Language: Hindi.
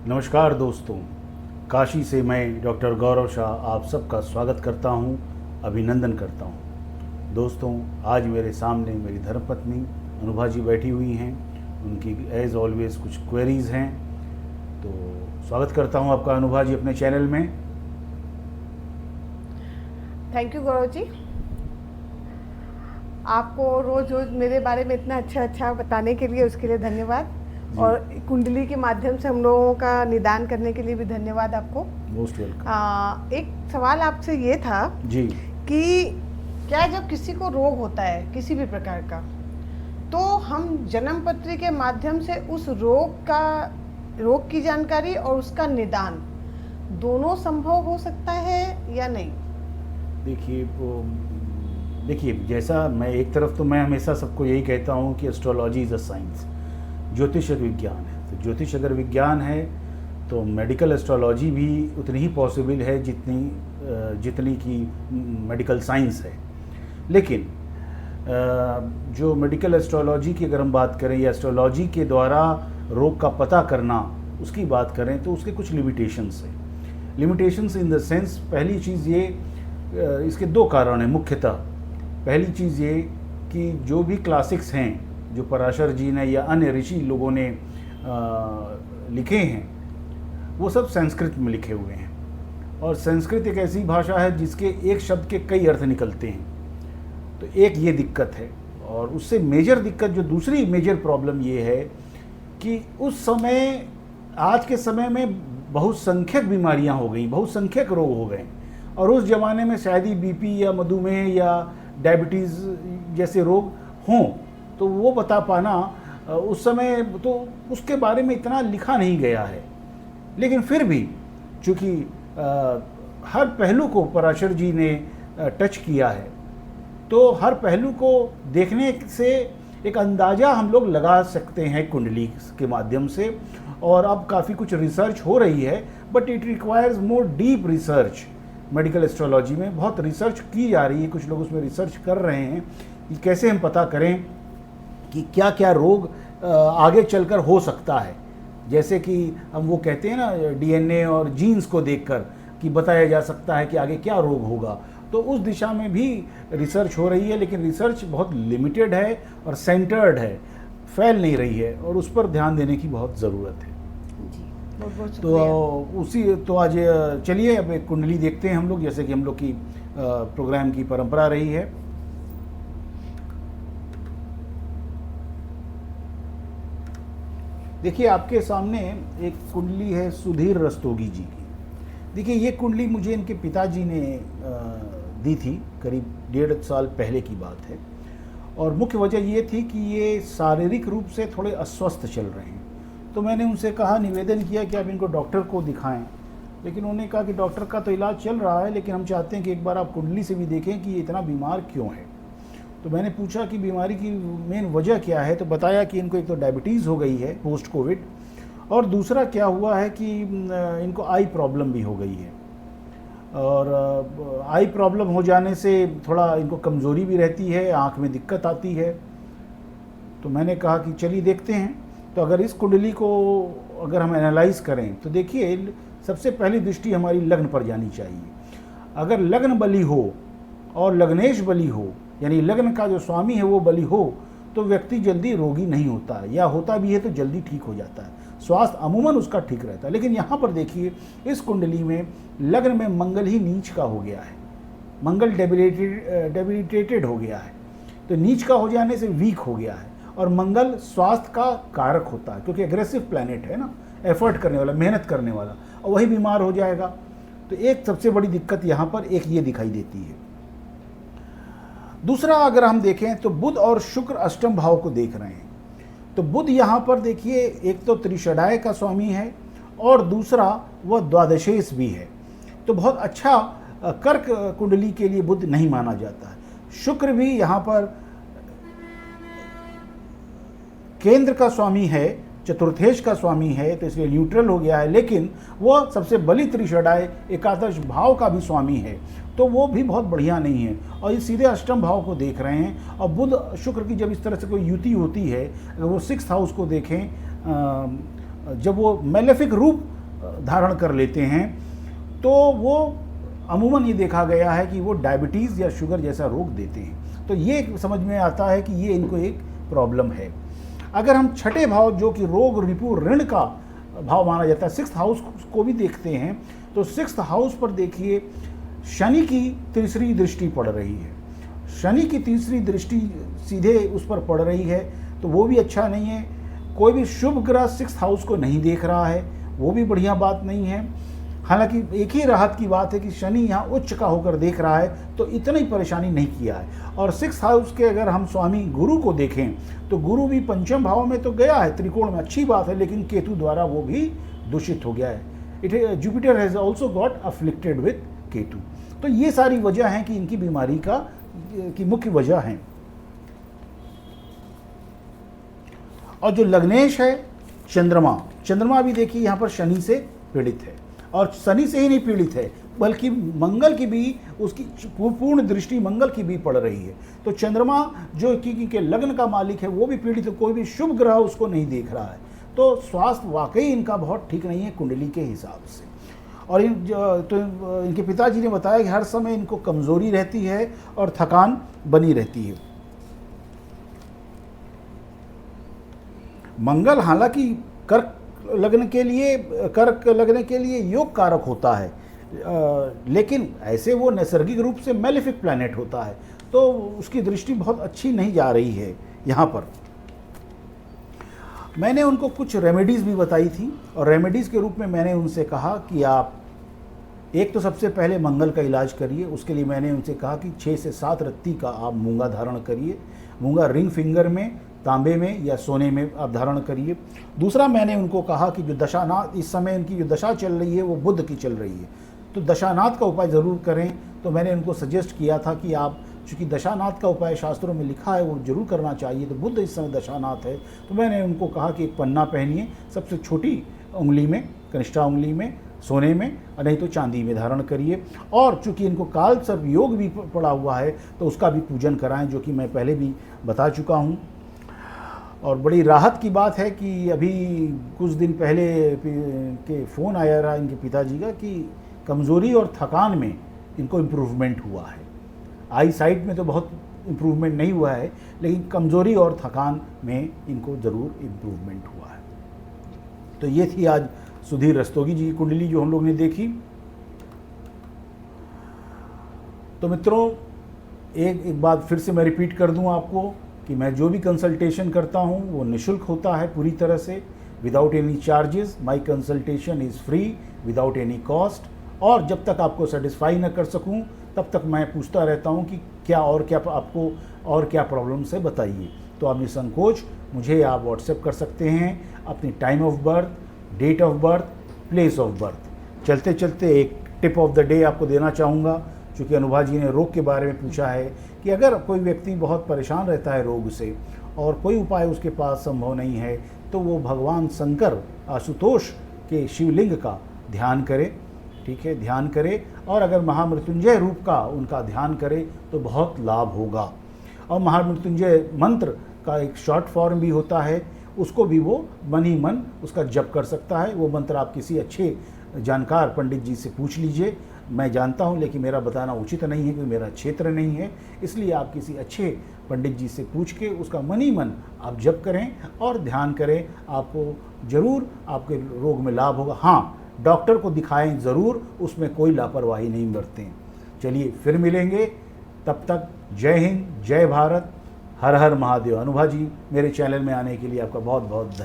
नमस्कार दोस्तों, काशी से मैं डॉक्टर गौरव शाह आप सबका स्वागत करता हूं, अभिनंदन करता हूं। दोस्तों, आज मेरे सामने मेरी धर्मपत्नी अनुभा जी बैठी हुई हैं। उनकी एज ऑलवेज कुछ क्वेरीज़ हैं, तो स्वागत करता हूं आपका अनुभा जी अपने चैनल में। थैंक यू गौरव जी, आपको रोज़ रोज़ मेरे बारे में इतना अच्छा बताने के लिए उसके लिए धन्यवाद। और कुंडली के माध्यम से हम लोगों का निदान करने के लिए भी धन्यवाद आपको। Most welcome. एक सवाल आपसे ये था जी कि क्या जब किसी को रोग होता है किसी भी प्रकार का, तो हम जन्म पत्री के माध्यम से उस रोग की जानकारी और उसका निदान दोनों संभव हो सकता है या नहीं? देखिए जैसा मैं एक तरफ तो मैं हमेशा सबको यही कहता हूँ कि एस्ट्रोलॉजी इज़ अ साइंस, ज्योतिष एक विज्ञान है। तो ज्योतिष अगर विज्ञान है तो मेडिकल एस्ट्रोलॉजी भी उतनी ही पॉसिबल है जितनी की मेडिकल साइंस है। लेकिन जो मेडिकल एस्ट्रोलॉजी की अगर हम बात करें या एस्ट्रोलॉजी के द्वारा रोग का पता करना उसकी बात करें तो उसके कुछ लिमिटेशंस हैं। लिमिटेशंस इन द सेंस, पहली चीज़ ये, इसके दो कारण हैं मुख्यतः। पहली चीज़ ये कि जो भी क्लासिक्स हैं जो पराशर जी ने या अन्य ऋषि लोगों ने लिखे हैं वो सब संस्कृत में लिखे हुए हैं, और संस्कृत एक ऐसी भाषा है जिसके एक शब्द के कई अर्थ निकलते हैं। तो एक ये दिक्कत है, और उससे मेजर दिक्कत जो दूसरी मेजर प्रॉब्लम ये है कि उस समय, आज के समय में बहुसंख्यक बीमारियां हो गई, बहुसंख्यक रोग हो गए, और उस ज़माने में शायद ही बीपी या मधुमेह या डायबिटीज़ जैसे रोग हों तो वो बता पाना उस समय तो उसके बारे में इतना लिखा नहीं गया है। लेकिन फिर भी चूँकि हर पहलू को पराशर जी ने टच किया है, तो हर पहलू को देखने से एक अंदाज़ा हम लोग लगा सकते हैं कुंडली के माध्यम से। और अब काफ़ी कुछ रिसर्च हो रही है, but it requires more deep research. Medical astrology में बहुत रिसर्च की जा रही है, कुछ लोग उसमें रिसर्च कर रहे हैं कि कैसे हम पता करें कि क्या क्या रोग आगे चलकर हो सकता है। जैसे कि हम वो कहते हैं ना, डीएनए और जीन्स को देखकर कि बताया जा सकता है कि आगे क्या रोग होगा। तो उस दिशा में भी रिसर्च हो रही है, लेकिन रिसर्च बहुत लिमिटेड है और सेंटर्ड है, फैल नहीं रही है, और उस पर ध्यान देने की बहुत ज़रूरत है। जी, बहुत तो आज चलिए अब एक कुंडली देखते हैं हम लोग, जैसे कि हम लोग की प्रोग्राम की परंपरा रही है। देखिए आपके सामने एक कुंडली है सुधीर रस्तोगी जी की। देखिए ये कुंडली मुझे इनके पिताजी ने दी थी, करीब 1.5 साल पहले की बात है। और मुख्य वजह ये थी कि ये शारीरिक रूप से थोड़े अस्वस्थ चल रहे हैं। तो मैंने उनसे कहा, निवेदन किया कि आप इनको डॉक्टर को दिखाएं। लेकिन उन्होंने कहा कि डॉक्टर का तो इलाज चल रहा है, लेकिन हम चाहते हैं कि एक बार आप कुंडली से भी देखें कि ये इतना बीमार क्यों है। तो मैंने पूछा कि बीमारी की मेन वजह क्या है, तो बताया कि इनको एक तो डायबिटीज़ हो गई है पोस्ट कोविड, और दूसरा क्या हुआ है कि इनको आई प्रॉब्लम भी हो गई है। और आई प्रॉब्लम हो जाने से थोड़ा इनको कमज़ोरी भी रहती है, आँख में दिक्कत आती है। तो मैंने कहा कि चलिए देखते हैं। तो अगर इस कुंडली को अगर हम एनालाइज करें तो देखिए, सबसे पहली दृष्टि हमारी लग्न पर जानी चाहिए। अगर लग्न बली हो और लग्नेश बली हो, यानी लग्न का जो स्वामी है वो बली हो, तो व्यक्ति जल्दी रोगी नहीं होता है, या होता भी है तो जल्दी ठीक हो जाता है, स्वास्थ्य अमूमन उसका ठीक रहता है। लेकिन यहाँ पर देखिए, इस कुंडली में लग्न में मंगल ही नीच का हो गया है, मंगल डेबिलिटेटेड हो गया है। तो नीच का हो जाने से वीक हो गया है, और मंगल स्वास्थ्य का कारक होता है क्योंकि एग्रेसिव प्लैनेट है ना, एफर्ट करने वाला, मेहनत करने वाला, और वही बीमार हो जाएगा। तो एक सबसे बड़ी दिक्कत यहाँ पर एक ये दिखाई देती है। दूसरा अगर हम देखें तो बुध और शुक्र अष्टम भाव को देख रहे हैं। तो बुध यहाँ पर देखिए, एक तो त्रिषडाय का स्वामी है और दूसरा वह द्वादशेश भी है। तो बहुत अच्छा कर्क कुंडली के लिए बुध नहीं माना जाता है। शुक्र भी यहाँ पर केंद्र का स्वामी है, चतुर्थेश का स्वामी है, तो इसलिए न्यूट्रल हो गया है। लेकिन वह सबसे बली त्रिषडाय एकादश भाव का भी स्वामी है, तो वो भी बहुत बढ़िया नहीं है, और ये सीधे अष्टम भाव को देख रहे हैं। और बुध शुक्र की जब इस तरह से कोई युति होती है, अगर वो 6th हाउस को देखें, जब वो मेलेफिक रूप धारण कर लेते हैं तो वो अमूमन ये देखा गया है कि वो डायबिटीज़ या शुगर जैसा रोग देते हैं। तो ये समझ में आता है कि ये इनको एक प्रॉब्लम है। अगर हम छठे भाव जो कि रोग रिपु ऋण का भाव माना जाता है, सिक्स्थ हाउस को भी देखते हैं, तो सिक्स्थ हाउस पर देखिए शनि की तीसरी दृष्टि पड़ रही है। शनि की तीसरी दृष्टि सीधे उस पर पड़ रही है, तो वो भी अच्छा नहीं है। कोई भी शुभ ग्रह सिक्स्थ हाउस को नहीं देख रहा है, वो भी बढ़िया बात नहीं है। हालांकि एक ही राहत की बात है कि शनि यहाँ उच्च का होकर देख रहा है, तो इतनी परेशानी नहीं किया है। और सिक्स्थ हाउस के अगर हम स्वामी गुरु को देखें तो गुरु भी पंचम भाव में तो गया है, त्रिकोण में, अच्छी बात है, लेकिन केतु द्वारा वो भी दूषित हो गया है। Jupiter has also got afflicted with Ketu. तो ये सारी वजह हैं कि इनकी बीमारी की मुख्य वजह हैं। और जो लग्नेश है चंद्रमा भी देखिए यहाँ पर शनि से पीड़ित है, और शनि से ही नहीं पीड़ित है बल्कि मंगल की भी, उसकी पूर्ण दृष्टि मंगल की भी पड़ रही है। तो चंद्रमा जो कि लग्न का मालिक है वो भी पीड़ित है, कोई भी शुभ ग्रह उसको नहीं देख रहा है। तो स्वास्थ्य वाकई इनका बहुत ठीक नहीं है कुंडली के हिसाब से। और इनके पिताजी ने बताया कि हर समय इनको कमज़ोरी रहती है और थकान बनी रहती है। मंगल हालांकि कर्क लगने के लिए योग कारक होता है, लेकिन ऐसे वो नैसर्गिक रूप से मैलेफिक प्लैनेट होता है, तो उसकी दृष्टि बहुत अच्छी नहीं जा रही है। यहाँ पर मैंने उनको कुछ रेमेडीज़ भी बताई थी, और रेमेडीज़ के रूप में मैंने उनसे कहा कि आप एक तो सबसे पहले मंगल का इलाज करिए। उसके लिए मैंने उनसे कहा कि 6 से 7 रत्ती का आप मूंगा धारण करिए। मूंगा रिंग फिंगर में, तांबे में या सोने में आप धारण करिए। दूसरा मैंने उनको कहा कि जो दशानाथ, इस समय इनकी जो दशा चल रही है वो बुध की चल रही है, तो दशानाथ का उपाय ज़रूर करें। तो मैंने उनको सजेस्ट किया था कि आप, चूँकि दशानाथ का उपाय शास्त्रों में लिखा है वो जरूर करना चाहिए, तो बुध इस समय दशानाथ है, तो मैंने उनको कहा कि एक पन्ना पहनिए, सबसे छोटी उंगली में, कनिष्ठा उंगली में, सोने में, और नहीं तो चांदी में धारण करिए। और चूँकि इनको काल सर्प योग भी पड़ा हुआ है तो उसका भी पूजन कराएं, जो कि मैं पहले भी बता चुका हूँ। और बड़ी राहत की बात है कि अभी कुछ दिन पहले के फ़ोन आया रहा इनके पिताजी का कि कमज़ोरी और थकान में इनको इम्प्रूवमेंट हुआ है। आई साइट में तो बहुत इम्प्रूवमेंट नहीं हुआ है, लेकिन कमज़ोरी और थकान में इनको ज़रूर इम्प्रूवमेंट हुआ है। तो ये थी आज सुधीर रस्तोगी जी की कुंडली जो हम लोग ने देखी। तो मित्रों, एक बात फिर से मैं रिपीट कर दूं आपको कि मैं जो भी कंसल्टेशन करता हूं वो निःशुल्क होता है पूरी तरह से, without any charges. My consultation is free without any cost. और जब तक आपको सेटिस्फाई न कर सकूं तब तक मैं पूछता रहता हूं कि क्या आपको और क्या प्रॉब्लम है बताइए। तो आप निसंकोच मुझे आप व्हाट्सएप कर सकते हैं अपनी time of birth, date of birth, place of birth. चलते चलते एक टिप ऑफ द डे आपको देना चाहूँगा, चूँकि अनुभा जी ने रोग के बारे में पूछा है कि अगर कोई व्यक्ति बहुत परेशान रहता है रोग से और कोई उपाय उसके पास संभव नहीं है, तो वो भगवान शंकर आशुतोष के शिवलिंग का ध्यान करे, ठीक है, ध्यान करे। और अगर महामृत्युंजय रूप का उनका ध्यान करे तो बहुत लाभ होगा। और महामृत्युंजय मंत्र का एक शॉर्ट फॉर्म भी होता है, उसको भी वो मन ही मन उसका जप कर सकता है। वो मंत्र आप किसी अच्छे जानकार पंडित जी से पूछ लीजिए। मैं जानता हूँ, लेकिन मेरा बताना उचित नहीं है क्योंकि मेरा क्षेत्र नहीं है, इसलिए आप किसी अच्छे पंडित जी से पूछ के उसका मन ही मन आप जप करें और ध्यान करें, आपको ज़रूर आपके रोग में लाभ होगा। हाँ, डॉक्टर को दिखाएं ज़रूर, उसमें कोई लापरवाही नहीं बरतें। चलिए फिर मिलेंगे, तब तक जय हिंद, जय भारत, हर हर महादेव। अनुभा जी, मेरे चैनल में आने के लिए आपका बहुत बहुत धन्यवाद।